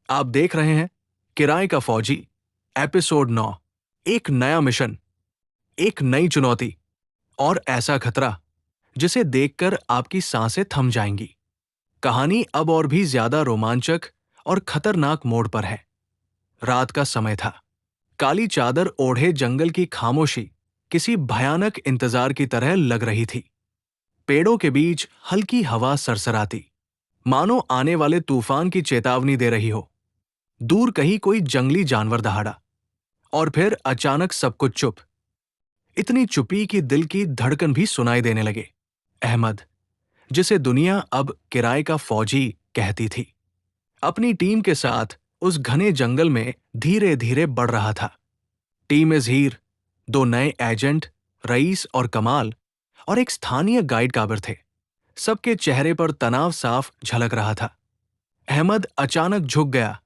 आप देख रहे हैं किराए का फौजी, एपिसोड 9। एक नया मिशन, एक नई चुनौती और ऐसा खतरा जिसे देखकर आपकी सांसें थम जाएंगी। कहानी अब और भी ज्यादा रोमांचक और खतरनाक मोड़ पर है। रात का समय था। काली चादर ओढ़े जंगल की खामोशी किसी भयानक इंतजार की तरह लग रही थी। पेड़ों के बीच हल्की हवा सरसराती, मानो आने वाले तूफान की चेतावनी दे रही हो। दूर कहीं कोई जंगली जानवर दहाड़ा, और फिर अचानक सब कुछ चुप। इतनी चुप्पी कि दिल की धड़कन भी सुनाई देने लगे। अहमद, जिसे दुनिया अब किराए का फौजी कहती थी, अपनी टीम के साथ उस घने जंगल में धीरे धीरे बढ़ रहा था। टीम में हीर, दो नए एजेंट, रईस और कमाल, और एक स्थानीय गाइड काबिर थे। सबके चेहरे पर तनाव साफ झलक रहा था। अहमद अचानक झुक गया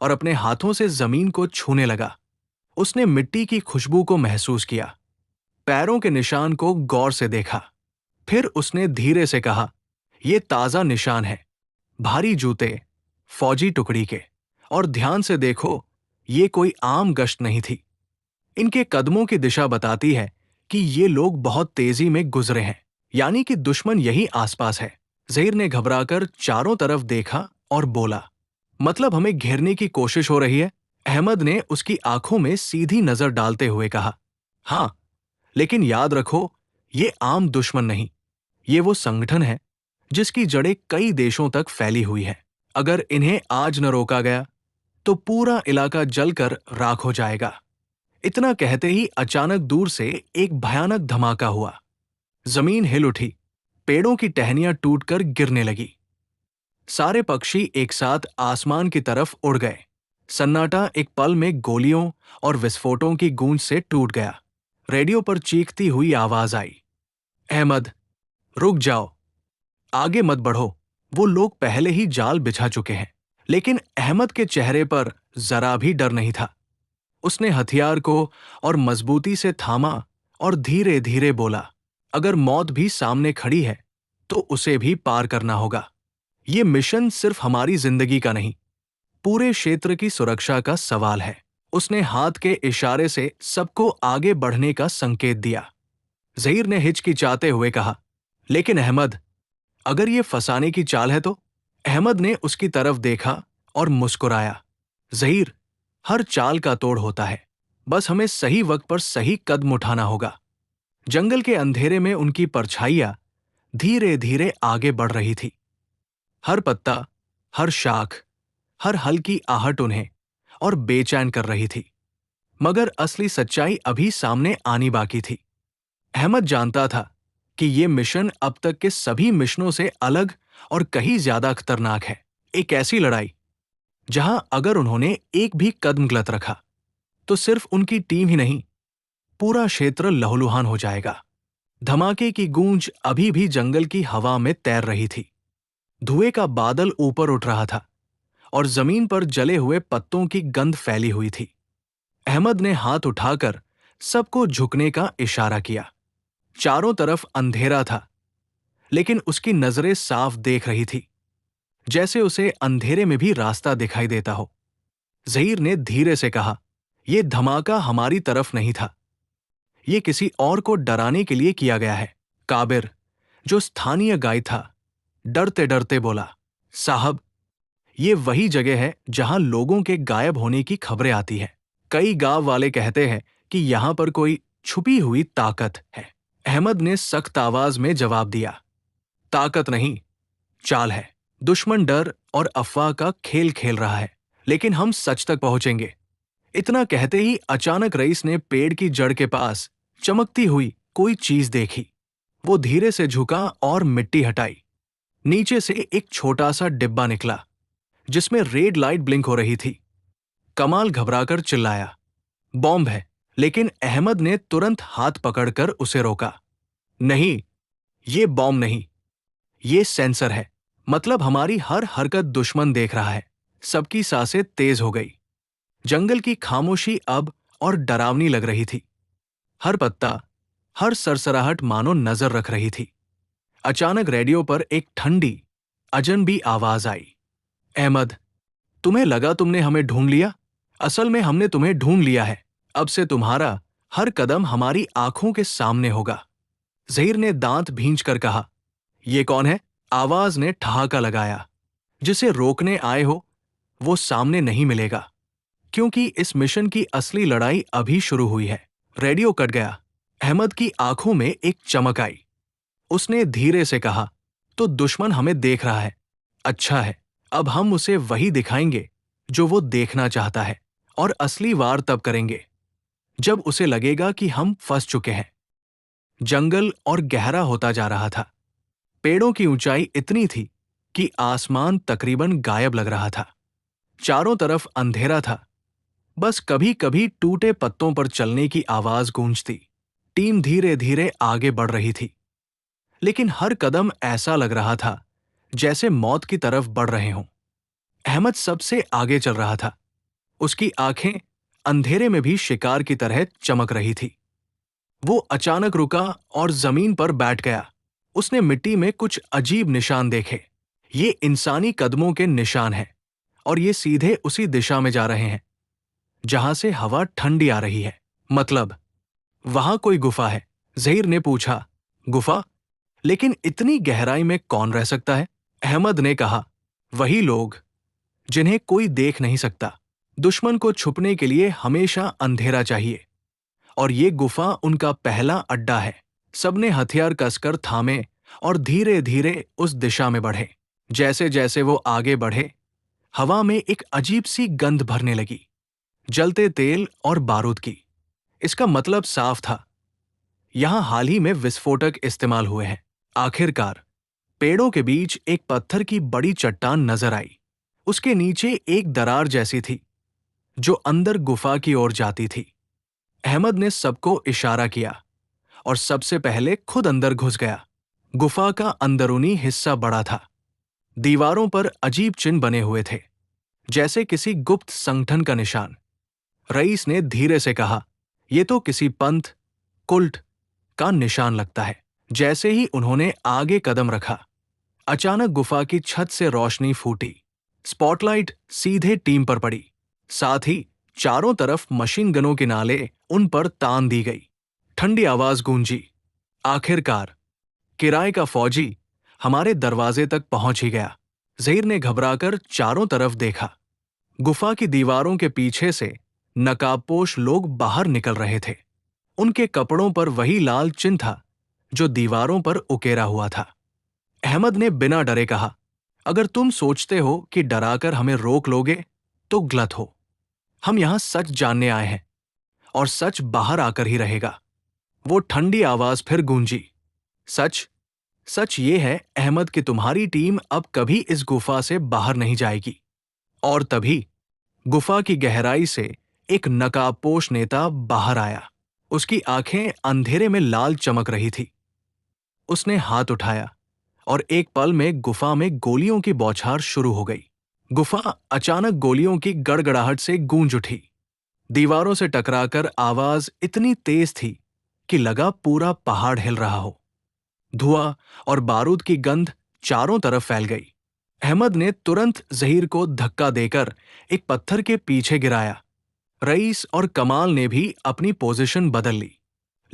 और अपने हाथों से जमीन को छूने लगा। उसने मिट्टी की खुशबू को महसूस किया, पैरों के निशान को गौर से देखा। फिर उसने धीरे से कहा, "ये ताजा निशान है, भारी जूते, फौजी टुकड़ी के। और ध्यान से देखो, ये कोई आम गश्त नहीं थी। इनके कदमों की दिशा बताती है कि ये लोग बहुत तेजी में गुजरे हैं, यानी कि दुश्मन यही आसपास है।" ज़हीर ने घबराकर चारों तरफ देखा और बोला, "मतलब हमें घेरने की कोशिश हो रही है?" अहमद ने उसकी आंखों में सीधी नजर डालते हुए कहा, "हां, लेकिन याद रखो, ये आम दुश्मन नहीं। ये वो संगठन है जिसकी जड़ें कई देशों तक फैली हुई है। अगर इन्हें आज न रोका गया तो पूरा इलाका जलकर राख हो जाएगा।" इतना कहते ही अचानक दूर से एक भयानक धमाका हुआ। जमीन हिल उठी, पेड़ों की टहनियां टूटकर गिरने लगी। सारे पक्षी एक साथ आसमान की तरफ उड़ गए। सन्नाटा एक पल में गोलियों और विस्फोटों की गूंज से टूट गया। रेडियो पर चीखती हुई आवाज आई, "अहमद, रुक जाओ, आगे मत बढ़ो। वो लोग पहले ही जाल बिछा चुके हैं।" लेकिन अहमद के चेहरे पर जरा भी डर नहीं था। उसने हथियार को और मजबूती से थामा और धीरे धीरे बोला, "अगर मौत भी सामने खड़ी है तो उसे भी पार करना होगा। ये मिशन सिर्फ हमारी जिंदगी का नहीं, पूरे क्षेत्र की सुरक्षा का सवाल है।" उसने हाथ के इशारे से सबको आगे बढ़ने का संकेत दिया। ज़हीर ने हिचकिचाते हुए कहा, "लेकिन अहमद, अगर ये फंसाने की चाल है तो?" अहमद ने उसकी तरफ देखा और मुस्कुराया, "ज़हीर, हर चाल का तोड़ होता है। बस हमें सही वक्त पर सही कदम उठाना होगा।" जंगल के अंधेरे में उनकी परछाइयां धीरे धीरे आगे बढ़ रही थी। हर पत्ता, हर शाख, हर हल्की आहट उन्हें और बेचैन कर रही थी। मगर असली सच्चाई अभी सामने आनी बाकी थी। अहमद जानता था कि ये मिशन अब तक के सभी मिशनों से अलग और कहीं ज्यादा खतरनाक है। एक ऐसी लड़ाई जहां अगर उन्होंने एक भी कदम गलत रखा तो सिर्फ उनकी टीम ही नहीं, पूरा क्षेत्र लहूलुहान हो जाएगा। धमाके की गूंज अभी भी जंगल की हवा में तैर रही थी। धुएं का बादल ऊपर उठ रहा था और जमीन पर जले हुए पत्तों की गंध फैली हुई थी। अहमद ने हाथ उठाकर सबको झुकने का इशारा किया। चारों तरफ अंधेरा था, लेकिन उसकी नजरें साफ देख रही थी, जैसे उसे अंधेरे में भी रास्ता दिखाई देता हो। ज़हीर ने धीरे से कहा, "यह धमाका हमारी तरफ नहीं था। यह किसी और को डराने के लिए किया गया है।" काबिर, जो स्थानीय गाइड था, डरते डरते बोला, "साहब, ये वही जगह है जहां लोगों के गायब होने की खबरें आती हैं। कई गांव वाले कहते हैं कि यहां पर कोई छुपी हुई ताकत है।" अहमद ने सख्त आवाज में जवाब दिया, "ताकत नहीं, चाल है। दुश्मन डर और अफवाह का खेल खेल रहा है, लेकिन हम सच तक पहुंचेंगे।" इतना कहते ही अचानक रईस ने पेड़ की जड़ के पास चमकती हुई कोई चीज देखी। वो धीरे से झुका और मिट्टी हटाई। नीचे से एक छोटा सा डिब्बा निकला, जिसमें रेड लाइट ब्लिंक हो रही थी। कमाल घबराकर चिल्लाया, "बॉम्ब है!" लेकिन अहमद ने तुरंत हाथ पकड़कर उसे रोका। "नहीं, ये बॉम्ब नहीं, ये सेंसर है। मतलब हमारी हर हरकत दुश्मन देख रहा है।" सबकी सांसें तेज हो गई। जंगल की खामोशी अब और डरावनी लग रही थी। हर पत्ता, हर सरसराहट मानो नजर रख रही थी। अचानक रेडियो पर एक ठंडी, अजनबी आवाज आई, "अहमद, तुम्हें लगा तुमने हमें ढूंढ लिया? असल में हमने तुम्हें ढूंढ लिया है। अब से तुम्हारा हर कदम हमारी आंखों के सामने होगा। ज़हीर ने दांत भींच कर कहा। ये कौन है? आवाज ने ठहाका लगाया। जिसे रोकने आए हो वो सामने नहीं मिलेगा, क्योंकि इस मिशन की असली लड़ाई अभी शुरू हुई है। रेडियो कट गया। अहमद की आंखों में एक चमक आई। उसने धीरे से कहा, तो दुश्मन हमें देख रहा है। अच्छा है, अब हम उसे वही दिखाएंगे जो वो देखना चाहता है, और असली वार तब करेंगे जब उसे लगेगा कि हम फंस चुके हैं। जंगल और गहरा होता जा रहा था। पेड़ों की ऊंचाई इतनी थी कि आसमान तकरीबन गायब लग रहा था। चारों तरफ अंधेरा था। बस कभी कभी टूटे पत्तों पर चलने की आवाज गूंजती। टीम धीरे धीरे आगे बढ़ रही थी, लेकिन हर कदम ऐसा लग रहा था जैसे मौत की तरफ बढ़ रहे हों। अहमद सबसे आगे चल रहा था। उसकी आंखें अंधेरे में भी शिकार की तरह चमक रही थी। वो अचानक रुका और जमीन पर बैठ गया। उसने मिट्टी में कुछ अजीब निशान देखे। ये इंसानी कदमों के निशान हैं, और ये सीधे उसी दिशा में जा रहे हैं जहां से हवा ठंडी आ रही है। मतलब, वहां कोई गुफा है? ज़हीर ने पूछा। गुफा? लेकिन इतनी गहराई में कौन रह सकता है? अहमद ने कहा, वही लोग जिन्हें कोई देख नहीं सकता। दुश्मन को छुपने के लिए हमेशा अंधेरा चाहिए, और ये गुफा उनका पहला अड्डा है। सबने हथियार कसकर थामे और धीरे धीरे उस दिशा में बढ़े। जैसे जैसे वो आगे बढ़े, हवा में एक अजीब सी गंध भरने लगी, जलते तेल और बारूद की। इसका मतलब साफ था, यहां हाल ही में विस्फोटक इस्तेमाल हुए हैं। आखिरकार पेड़ों के बीच एक पत्थर की बड़ी चट्टान नजर आई। उसके नीचे एक दरार जैसी थी जो अंदर गुफा की ओर जाती थी। अहमद ने सबको इशारा किया और सबसे पहले खुद अंदर घुस गया। गुफा का अंदरूनी हिस्सा बड़ा था। दीवारों पर अजीब चिन्ह बने हुए थे, जैसे किसी गुप्त संगठन का निशान। रईस ने धीरे से कहा, यह तो किसी पंथ, कुल्ट का निशान लगता है। जैसे ही उन्होंने आगे कदम रखा, अचानक गुफा की छत से रोशनी फूटी। स्पॉटलाइट सीधे टीम पर पड़ी। साथ ही चारों तरफ मशीन गनों के नाले उन पर तान दी गई। ठंडी आवाज गूंजी। आखिरकार किराए का फौजी हमारे दरवाजे तक पहुंच ही गया। ज़हीर ने घबराकर चारों तरफ देखा। गुफा की दीवारों के पीछे से नकाबपोश लोग बाहर निकल रहे थे। उनके कपड़ों पर वही लाल चिन्ह था जो दीवारों पर उकेरा हुआ था। अहमद ने बिना डरे कहा, अगर तुम सोचते हो कि डराकर हमें रोक लोगे तो गलत हो। हम यहां सच जानने आए हैं, और सच बाहर आकर ही रहेगा। वो ठंडी आवाज फिर गूंजी। सच? सच ये है अहमद कि तुम्हारी टीम अब कभी इस गुफा से बाहर नहीं जाएगी। और तभी गुफा की गहराई से एक नकाबपोश नेता बाहर आया। उसकी आंखें अंधेरे में लाल चमक रही थी। उसने हाथ उठाया और एक पल में गुफा में गोलियों की बौछार शुरू हो गई। गुफा अचानक गोलियों की गड़गड़ाहट से गूंज उठी। दीवारों से टकराकर आवाज इतनी तेज थी कि लगा पूरा पहाड़ हिल रहा हो। धुआं और बारूद की गंध चारों तरफ फैल गई। अहमद ने तुरंत ज़हीर को धक्का देकर एक पत्थर के पीछे गिराया। रईस और कमाल ने भी अपनी पोजीशन बदल ली,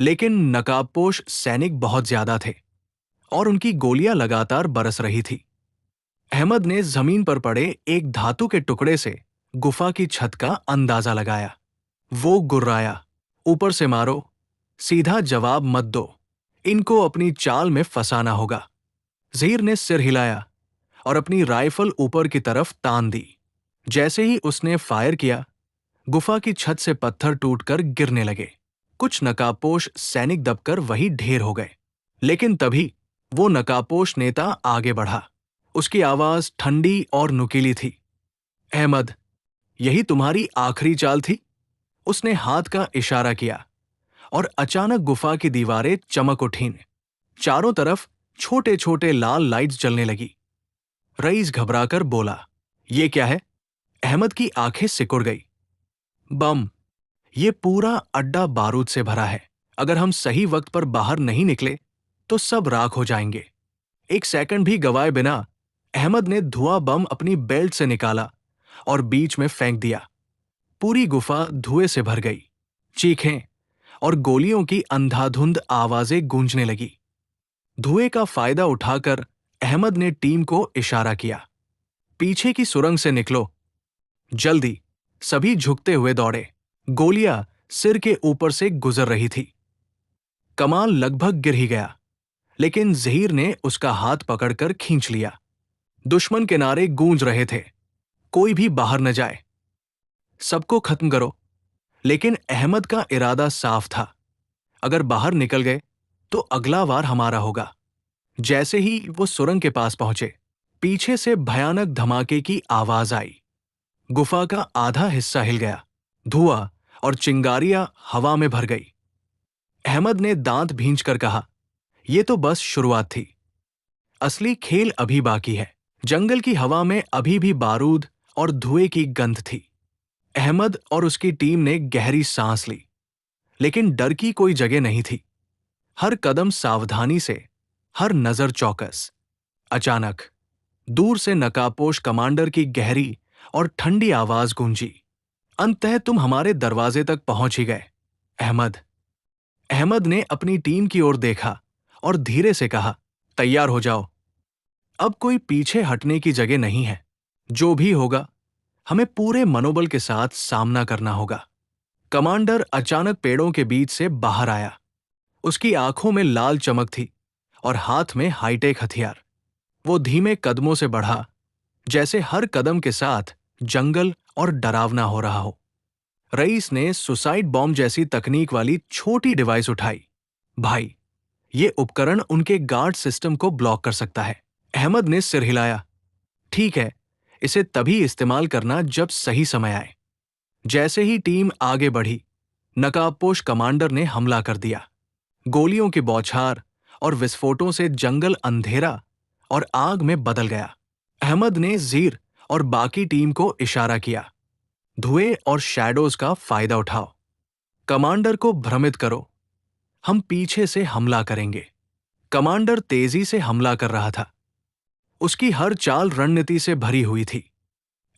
लेकिन नकाबपोश सैनिक बहुत ज्यादा थे और उनकी गोलियां लगातार बरस रही थी। अहमद ने जमीन पर पड़े एक धातु के टुकड़े से गुफा की छत का अंदाजा लगाया। वो गुर्राया, ऊपर से मारो, सीधा जवाब मत दो, इनको अपनी चाल में फंसाना होगा। ज़हीर ने सिर हिलाया और अपनी राइफल ऊपर की तरफ तान दी। जैसे ही उसने फायर किया, गुफा की छत से पत्थर टूटकर गिरने लगे। कुछ नकाबपोश सैनिक दबकर वही ढेर हो गए। लेकिन तभी वो नकाबपोश नेता आगे बढ़ा। उसकी आवाज ठंडी और नुकीली थी। अहमद, यही तुम्हारी आखिरी चाल थी? उसने हाथ का इशारा किया और अचानक गुफा की दीवारें चमक उठीं। चारों तरफ छोटे छोटे लाल लाइट्स जलने लगी। रईस घबराकर बोला, ये क्या है? अहमद की आंखें सिकुड़ गई। बम! ये पूरा अड्डा बारूद से भरा है। अगर हम सही वक्त पर बाहर नहीं निकले तो सब राख हो जाएंगे। एक सेकंड भी गवाए बिना अहमद ने धुआं बम अपनी बेल्ट से निकाला और बीच में फेंक दिया। पूरी गुफा धुएं से भर गई। चीखें और गोलियों की अंधाधुंध आवाजें गूंजने लगी। धुएं का फायदा उठाकर अहमद ने टीम को इशारा किया, पीछे की सुरंग से निकलो, जल्दी। सभी झुकते हुए दौड़े। गोलियां सिर के ऊपर से गुजर रही थी। कमाल लगभग गिर ही गया, लेकिन जहीर ने उसका हाथ पकड़कर खींच लिया। दुश्मन के नारे गूंज रहे थे, कोई भी बाहर न जाए, सबको खत्म करो। लेकिन अहमद का इरादा साफ था, अगर बाहर निकल गए तो अगला वार हमारा होगा। जैसे ही वो सुरंग के पास पहुंचे, पीछे से भयानक धमाके की आवाज आई। गुफा का आधा हिस्सा हिल गया। धुआं और चिंगारियां हवा में भर गई। अहमद ने दांत भींचकर कहा, यह तो बस शुरुआत थी, असली खेल अभी बाकी है। जंगल की हवा में अभी भी बारूद और धुएं की गंध थी। अहमद और उसकी टीम ने गहरी सांस ली, लेकिन डर की कोई जगह नहीं थी। हर कदम सावधानी से, हर नजर चौकस। अचानक दूर से नकाबपोश कमांडर की गहरी और ठंडी आवाज गूंजी, अंततः तुम हमारे दरवाजे तक पहुंच ही गए, अहमद। अहमद ने अपनी टीम की ओर देखा और धीरे से कहा, तैयार हो जाओ, अब कोई पीछे हटने की जगह नहीं है। जो भी होगा, हमें पूरे मनोबल के साथ सामना करना होगा। कमांडर अचानक पेड़ों के बीच से बाहर आया। उसकी आंखों में लाल चमक थी और हाथ में हाईटेक हथियार। वो धीमे कदमों से बढ़ा, जैसे हर कदम के साथ जंगल और डरावना हो रहा हो। रईस ने सुसाइड बॉम्ब जैसी तकनीक वाली छोटी डिवाइस उठाई। भाई, ये उपकरण उनके गार्ड सिस्टम को ब्लॉक कर सकता है। अहमद ने सिर हिलाया। ठीक है, इसे तभी इस्तेमाल करना जब सही समय आए। जैसे ही टीम आगे बढ़ी, नकाबपोश कमांडर ने हमला कर दिया। गोलियों की बौछार और विस्फोटों से जंगल अंधेरा और आग में बदल गया। अहमद ने ज़ीर और बाकी टीम को इशारा किया, धुएं और शैडोज का फायदा उठाओ, कमांडर को भ्रमित करो, हम पीछे से हमला करेंगे। कमांडर तेजी से हमला कर रहा था। उसकी हर चाल रणनीति से भरी हुई थी।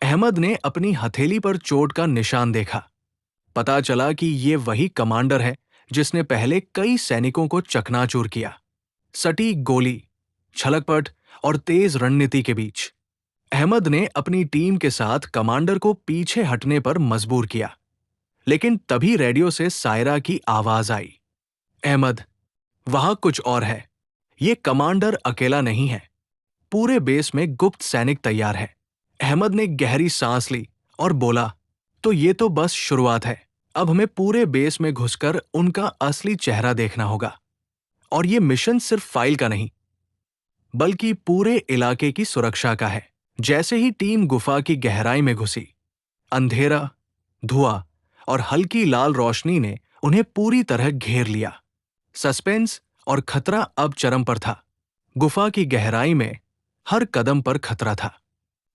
अहमद ने अपनी हथेली पर चोट का निशान देखा। पता चला कि ये वही कमांडर है जिसने पहले कई सैनिकों को चकनाचूर किया। सटीक गोली, छलकपट और तेज रणनीति के बीच अहमद ने अपनी टीम के साथ कमांडर को पीछे हटने पर मजबूर किया। लेकिन तभी रेडियो से सायरा की आवाज आई, अहमद, वहां कुछ और है। ये कमांडर अकेला नहीं है, पूरे बेस में गुप्त सैनिक तैयार है। अहमद ने गहरी सांस ली और बोला, तो ये तो बस शुरुआत है, अब हमें पूरे बेस में घुसकर उनका असली चेहरा देखना होगा। और ये मिशन सिर्फ फाइल का नहीं, बल्कि पूरे इलाके की सुरक्षा का है। जैसे ही टीम गुफा की गहराई में घुसी, अंधेरा, धुआं और हल्की लाल रोशनी ने उन्हें पूरी तरह घेर लिया। सस्पेंस और खतरा अब चरम पर था। गुफा की गहराई में हर कदम पर खतरा था।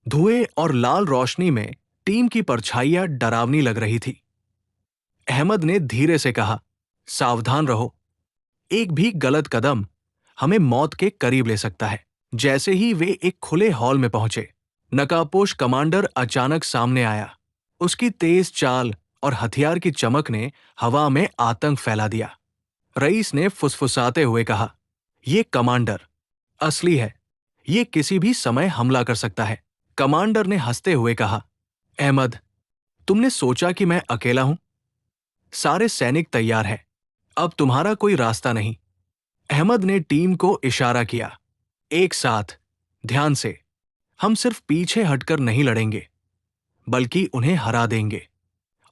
धुएं और लाल रोशनी में टीम की परछाइयां डरावनी लग रही थी। अहमद ने धीरे से कहा, सावधान रहो, एक भी गलत कदम हमें मौत के करीब ले सकता है। जैसे ही वे एक खुले हॉल में पहुंचे, नकाबपोश कमांडर अचानक सामने आया। उसकी तेज चाल और हथियार की चमक ने हवा में आतंक फैला दिया। रईस ने फुसफुसाते हुए कहा, यह कमांडर असली है, ये किसी भी समय हमला कर सकता है। कमांडर ने हंसते हुए कहा, अहमद, तुमने सोचा कि मैं अकेला हूं? सारे सैनिक तैयार हैं, अब तुम्हारा कोई रास्ता नहीं। अहमद ने टीम को इशारा किया, एक साथ, ध्यान से, हम सिर्फ पीछे हटकर नहीं लड़ेंगे, बल्कि उन्हें हरा देंगे।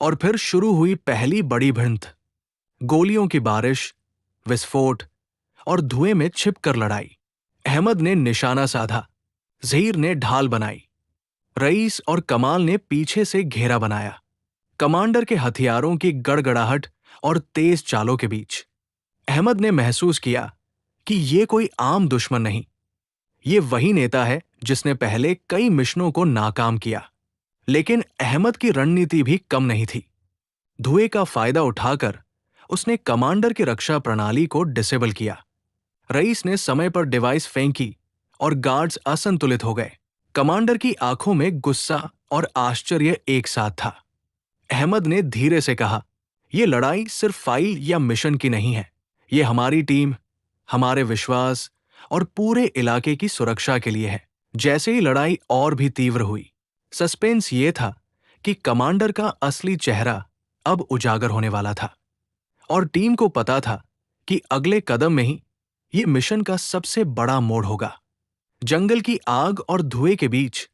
और फिर शुरू हुई पहली बड़ी भिड़ंत। गोलियों की बारिश, विस्फोट और धुएं में छिपकर लड़ाई। अहमद ने निशाना साधा, ज़हीर ने ढाल बनाई, रईस और कमाल ने पीछे से घेरा बनाया। कमांडर के हथियारों की गड़गड़ाहट और तेज चालों के बीच अहमद ने महसूस किया कि ये कोई आम दुश्मन नहीं, ये वही नेता है जिसने पहले कई मिशनों को नाकाम किया। लेकिन अहमद की रणनीति भी कम नहीं थी। धुएं का फायदा उठाकर उसने कमांडर की रक्षा प्रणाली को डिसेबल किया। रईस ने समय पर डिवाइस फेंकी और गार्ड्स असंतुलित हो गए। कमांडर की आंखों में गुस्सा और आश्चर्य एक साथ था। अहमद ने धीरे से कहा, "ये लड़ाई सिर्फ फाइल या मिशन की नहीं है। ये हमारी टीम, हमारे विश्वास और पूरे इलाके की सुरक्षा के लिए है।" जैसे ही लड़ाई और भी तीव्र हुई, सस्पेंस ये था कि कमांडर का असली चेहरा अब उजागर होने वाला था और टीम को पता था कि अगले कदम में ही ये मिशन का सबसे बड़ा मोड़ होगा। जंगल की आग और धुएं के बीच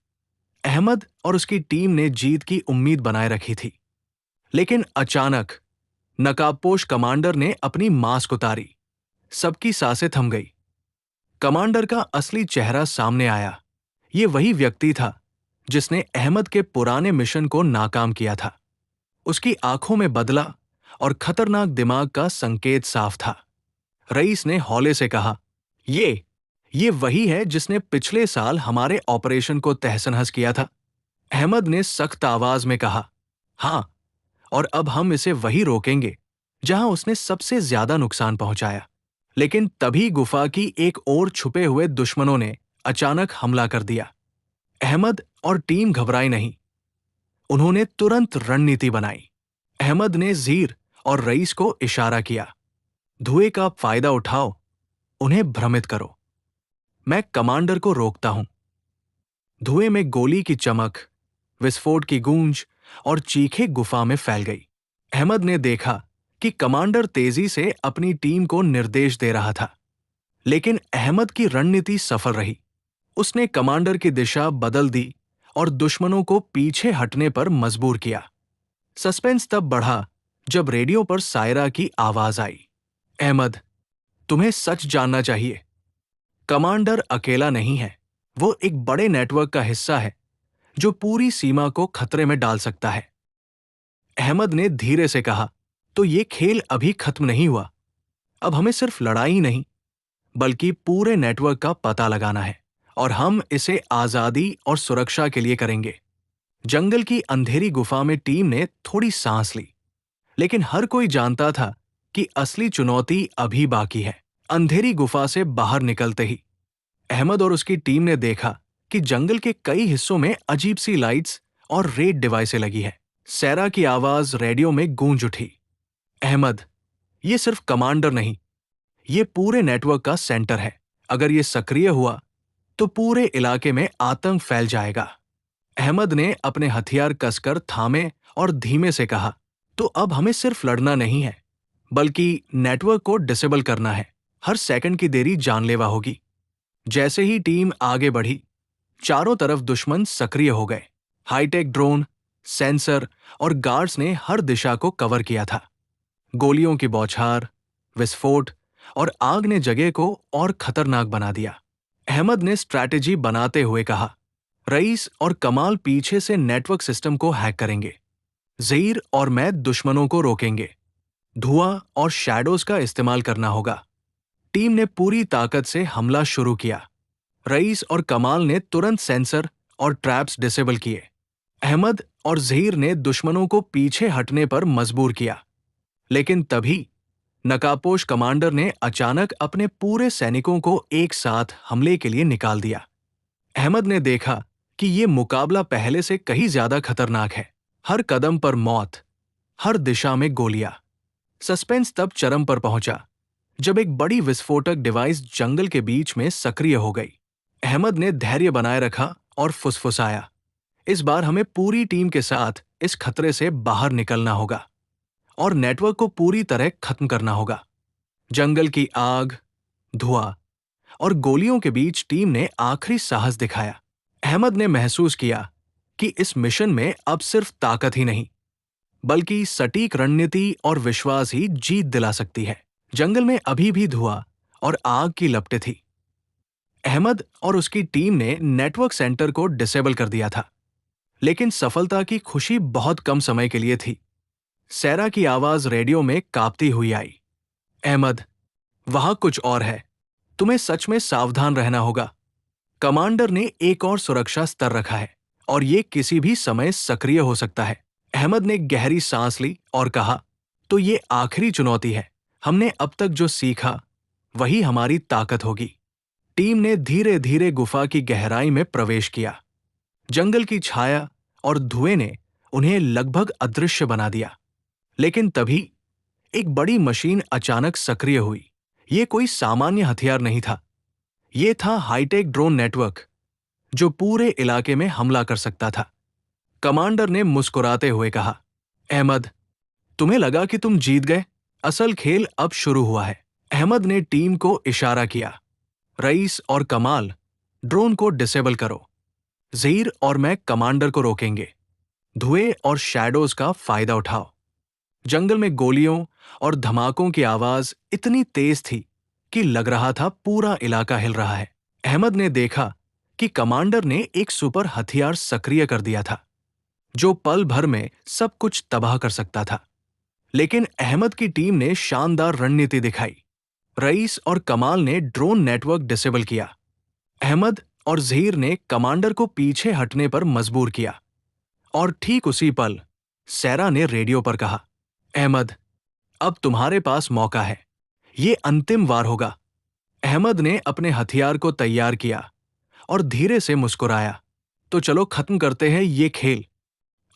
अहमद और उसकी टीम ने जीत की उम्मीद बनाए रखी थी, लेकिन अचानक नकाबपोश कमांडर ने अपनी मास्क उतारी। सबकी सांसें थम गई। कमांडर का असली चेहरा सामने आया। ये वही व्यक्ति था जिसने अहमद के पुराने मिशन को नाकाम किया था। उसकी आंखों में बदला और खतरनाक दिमाग का संकेत साफ था। रईस ने हौले से कहा, ये वही है जिसने पिछले साल हमारे ऑपरेशन को तहस-नहस किया था। अहमद ने सख्त आवाज में कहा, "हाँ, और अब हम इसे वही रोकेंगे जहां उसने सबसे ज्यादा नुकसान पहुंचाया।" लेकिन तभी गुफा की एक ओर छुपे हुए दुश्मनों ने अचानक हमला कर दिया। अहमद और टीम घबराई नहीं। उन्होंने तुरंत रणनीति बनाई। अहमद ने ज़ीर और रईस को इशारा किया, "धुएं का फायदा उठाओ, उन्हें भ्रमित करो। मैं कमांडर को रोकता हूं।" धुएं में गोली की चमक, विस्फोट की गूंज और चीखें गुफा में फैल गई। अहमद ने देखा कि कमांडर तेजी से अपनी टीम को निर्देश दे रहा था, लेकिन अहमद की रणनीति सफल रही। उसने कमांडर की दिशा बदल दी और दुश्मनों को पीछे हटने पर मजबूर किया। सस्पेंस तब बढ़ा जब रेडियो पर सायरा की आवाज आई, "अहमद, तुम्हें सच जानना चाहिए। कमांडर अकेला नहीं है। वो एक बड़े नेटवर्क का हिस्सा है जो पूरी सीमा को खतरे में डाल सकता है।" अहमद ने धीरे से कहा, "तो ये खेल अभी खत्म नहीं हुआ। अब हमें सिर्फ लड़ाई ही नहीं, बल्कि पूरे नेटवर्क का पता लगाना है, और हम इसे आजादी और सुरक्षा के लिए करेंगे।" जंगल की अंधेरी गुफा में टीम ने थोड़ी सांस ली, लेकिन हर कोई जानता था कि असली चुनौती अभी बाकी है। अंधेरी गुफा से बाहर निकलते ही अहमद और उसकी टीम ने देखा कि जंगल के कई हिस्सों में अजीब सी लाइट्स और रेड डिवाइसें लगी है। सैरा की आवाज रेडियो में गूंज उठी, "अहमद, ये सिर्फ कमांडर नहीं, ये पूरे नेटवर्क का सेंटर है। अगर ये सक्रिय हुआ तो पूरे इलाके में आतंक फैल जाएगा।" अहमद ने अपने हथियार कसकर थामे और धीमे से कहा, "तो अब हमें सिर्फ लड़ना नहीं है, बल्कि नेटवर्क को डिसेबल करना है। हर सेकंड की देरी जानलेवा होगी।" जैसे ही टीम आगे बढ़ी, चारों तरफ दुश्मन सक्रिय हो गए। हाईटेक ड्रोन, सेंसर और गार्ड्स ने हर दिशा को कवर किया था। गोलियों की बौछार, विस्फोट और आग ने जगह को और खतरनाक बना दिया। अहमद ने स्ट्रैटेजी बनाते हुए कहा, "रईस और कमाल पीछे से नेटवर्क सिस्टम को हैक करेंगे। ज़हीर और मैं दुश्मनों को रोकेंगे। धुआं और शैडोज का इस्तेमाल करना होगा।" टीम ने पूरी ताकत से हमला शुरू किया। रईस और कमाल ने तुरंत सेंसर और ट्रैप्स डिसेबल किए। अहमद और ज़हीर ने दुश्मनों को पीछे हटने पर मजबूर किया। लेकिन तभी नकाबपोश कमांडर ने अचानक अपने पूरे सैनिकों को एक साथ हमले के लिए निकाल दिया। अहमद ने देखा कि ये मुकाबला पहले से कहीं ज्यादा खतरनाक है। हर कदम पर मौत, हर दिशा में गोलियां। सस्पेंस तब चरम पर पहुंचा जब एक बड़ी विस्फोटक डिवाइस जंगल के बीच में सक्रिय हो गई। अहमद ने धैर्य बनाए रखा और फुसफुसाया, "इस बार हमें पूरी टीम के साथ इस खतरे से बाहर निकलना होगा और नेटवर्क को पूरी तरह खत्म करना होगा।" जंगल की आग, धुआं और गोलियों के बीच टीम ने आखिरी साहस दिखाया। अहमद ने महसूस किया कि इस मिशन में अब सिर्फ ताकत ही नहीं, बल्कि सटीक रणनीति और विश्वास ही जीत दिला सकती है। जंगल में अभी भी धुआं और आग की लपटें थी। अहमद और उसकी टीम ने नेटवर्क सेंटर को डिसेबल कर दिया था, लेकिन सफलता की खुशी बहुत कम समय के लिए थी। सैरा की आवाज रेडियो में कांपती हुई आई, "अहमद, वहां कुछ और है। तुम्हें सच में सावधान रहना होगा। कमांडर ने एक और सुरक्षा स्तर रखा है और ये किसी भी समय सक्रिय हो सकता है।" अहमद ने गहरी सांस ली और कहा, "तो ये आखिरी चुनौती है। हमने अब तक जो सीखा वही हमारी ताकत होगी।" टीम ने धीरे धीरे गुफा की गहराई में प्रवेश किया। जंगल की छाया और धुएं ने उन्हें लगभग अदृश्य बना दिया। लेकिन तभी एक बड़ी मशीन अचानक सक्रिय हुई। ये कोई सामान्य हथियार नहीं था। ये था हाईटेक ड्रोन नेटवर्क, जो पूरे इलाके में हमला कर सकता था। कमांडर ने मुस्कुराते हुए कहा, अहमद, तुम्हें लगा कि तुम जीत गए? असल खेल अब शुरू हुआ है। अहमद ने टीम को इशारा किया। रईस और कमाल, ड्रोन को डिसेबल करो। ज़हीर और मैं कमांडर को रोकेंगे। धुएं और शैडोज का फायदा उठाओ। जंगल में गोलियों और धमाकों की आवाज इतनी तेज थी कि लग रहा था पूरा इलाका हिल रहा है। अहमद ने देखा कि कमांडर ने एक सुपर हथियार सक्रिय कर दिया था, जो पल भर में सब कुछ तबाह कर सकता था। लेकिन अहमद की टीम ने शानदार रणनीति दिखाई। रईस और कमाल ने ड्रोन नेटवर्क डिसेबल किया। अहमद और ज़हीर ने कमांडर को पीछे हटने पर मजबूर किया। और ठीक उसी पल सैरा ने रेडियो पर कहा, अहमद, अब तुम्हारे पास मौका है। ये अंतिम वार होगा। अहमद ने अपने हथियार को तैयार किया और धीरे से मुस्कुराया। तो चलो खत्म करते हैं ये खेल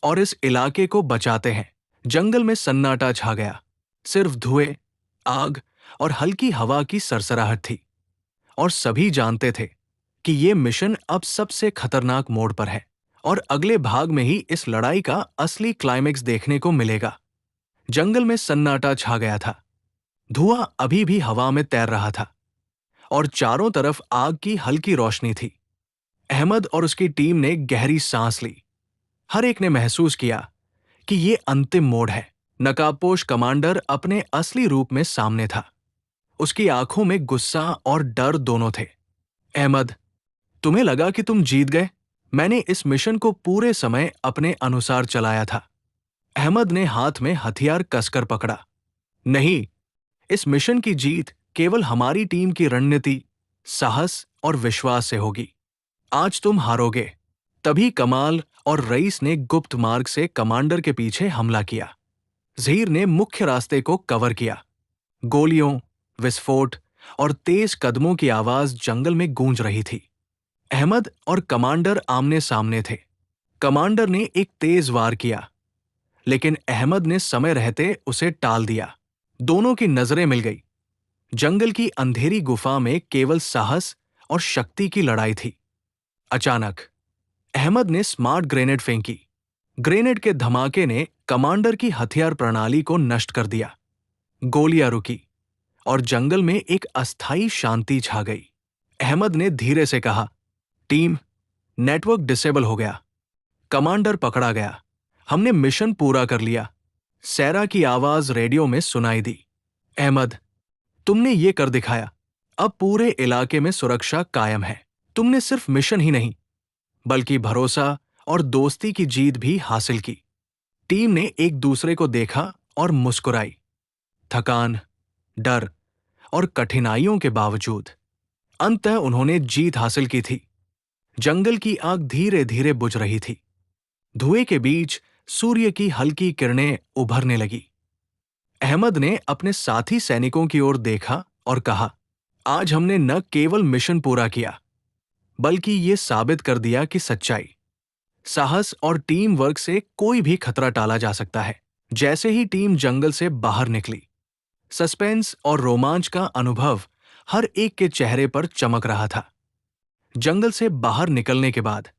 और इस इलाके को बचाते हैं। जंगल में सन्नाटा छा गया। सिर्फ धुएं, आग और हल्की हवा की सरसराहट थी। और सभी जानते थे कि ये मिशन अब सबसे खतरनाक मोड़ पर है और अगले भाग में ही इस लड़ाई का असली क्लाइमेक्स देखने को मिलेगा। जंगल में सन्नाटा छा गया था। धुआं अभी भी हवा में तैर रहा था और चारों तरफ आग की हल्की रोशनी थी। अहमद और उसकी टीम ने गहरी सांस ली। हर एक ने महसूस किया कि ये अंतिम मोड़ है। नकाबपोश कमांडर अपने असली रूप में सामने था। उसकी आंखों में गुस्सा और डर दोनों थे। अहमद, तुम्हें लगा कि तुम जीत गए? मैंने इस मिशन को पूरे समय अपने अनुसार चलाया था। अहमद ने हाथ में हथियार कसकर पकड़ा। नहीं, इस मिशन की जीत केवल हमारी टीम की रणनीति, साहस और विश्वास से होगी। आज तुम हारोगे। तभी कमाल और रईस ने गुप्त मार्ग से कमांडर के पीछे हमला किया। ज़हीर ने मुख्य रास्ते को कवर किया। गोलियों, विस्फोट और तेज कदमों की आवाज जंगल में गूंज रही थी। अहमद और कमांडर आमने सामने थे। कमांडर ने एक तेज वार किया, लेकिन अहमद ने समय रहते उसे टाल दिया। दोनों की नजरें मिल गई। जंगल की अंधेरी गुफा में केवल साहस और शक्ति की लड़ाई थी। अचानक अहमद ने स्मार्ट ग्रेनेड फेंकी। ग्रेनेड के धमाके ने कमांडर की हथियार प्रणाली को नष्ट कर दिया। गोलियां रुकी और जंगल में एक अस्थायी शांति छा गई। अहमद ने धीरे से कहा, टीम, नेटवर्क डिसेबल हो गया। कमांडर पकड़ा गया। हमने मिशन पूरा कर लिया। सैरा की आवाज रेडियो में सुनाई दी, अहमद, तुमने ये कर दिखाया। अब पूरे इलाके में सुरक्षा कायम है। तुमने सिर्फ मिशन ही नहीं, बल्कि भरोसा और दोस्ती की जीत भी हासिल की। टीम ने एक दूसरे को देखा और मुस्कुराई। थकान, डर और कठिनाइयों के बावजूद अंततः उन्होंने जीत हासिल की थी। जंगल की आग धीरे धीरे बुझ रही थी। धुएं के बीच सूर्य की हल्की किरणें उभरने लगी। अहमद ने अपने साथी सैनिकों की ओर देखा और कहा, आज हमने न केवल मिशन पूरा किया, बल्कि ये साबित कर दिया कि सच्चाई, साहस और टीम वर्क से कोई भी खतरा टाला जा सकता है। जैसे ही टीम जंगल से बाहर निकली, सस्पेंस और रोमांच का अनुभव हर एक के चेहरे पर चमक रहा था। जंगल से बाहर निकलने के बाद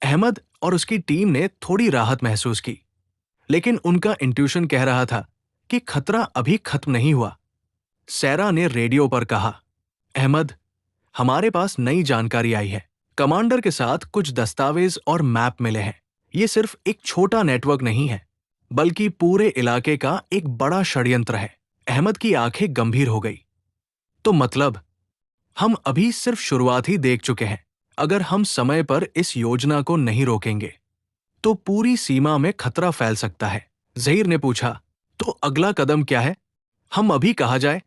अहमद और उसकी टीम ने थोड़ी राहत महसूस की, लेकिन उनका इंट्यूशन कह रहा था कि खतरा अभी खत्म नहीं हुआ। सैरा ने रेडियो पर कहा, अहमद, हमारे पास नई जानकारी आई है। कमांडर के साथ कुछ दस्तावेज और मैप मिले हैं। ये सिर्फ एक छोटा नेटवर्क नहीं है, बल्कि पूरे इलाके का एक बड़ा षड्यंत्र है। अहमद की आंखें गंभीर हो गई। तो मतलब हम अभी सिर्फ शुरुआत ही देख चुके हैं। अगर हम समय पर इस योजना को नहीं रोकेंगे, तो पूरी सीमा में खतरा फैल सकता है। ज़हीर ने पूछा, तो अगला कदम क्या है? हम अभी कहाँ जाए?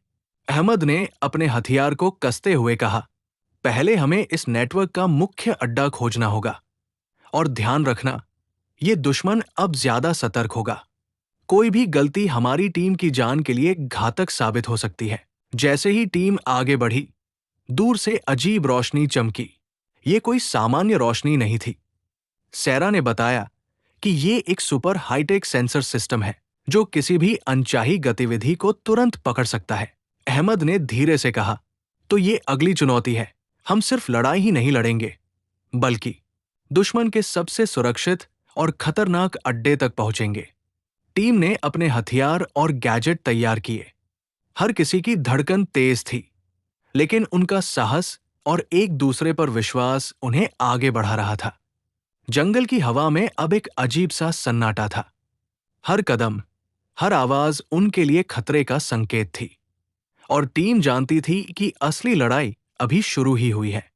अहमद ने अपने हथियार को कसते हुए कहा, पहले हमें इस नेटवर्क का मुख्य अड्डा खोजना होगा। और ध्यान रखना, ये दुश्मन अब ज्यादा सतर्क होगा। कोई भी गलती हमारी टीम की जान के लिए घातक साबित हो सकती है। जैसे ही टीम आगे बढ़ी, दूर से अजीब रोशनी चमकी। ये कोई सामान्य रोशनी नहीं थी। सैरा ने बताया कि ये एक सुपर हाईटेक सेंसर सिस्टम है जो किसी भी अनचाही गतिविधि को तुरंत पकड़ सकता है। अहमद ने धीरे से कहा, तो ये अगली चुनौती है। हम सिर्फ लड़ाई ही नहीं लड़ेंगे, बल्कि दुश्मन के सबसे सुरक्षित और खतरनाक अड्डे तक पहुंचेंगे। टीम ने अपने हथियार और गैजेट तैयार किए। हर किसी की धड़कन तेज थी, लेकिन उनका साहस और एक दूसरे पर विश्वास उन्हें आगे बढ़ा रहा था। जंगल की हवा में अब एक अजीब सा सन्नाटा था। हर कदम, हर आवाज उनके लिए खतरे का संकेत थी। और टीम जानती थी कि असली लड़ाई अभी शुरू ही हुई है।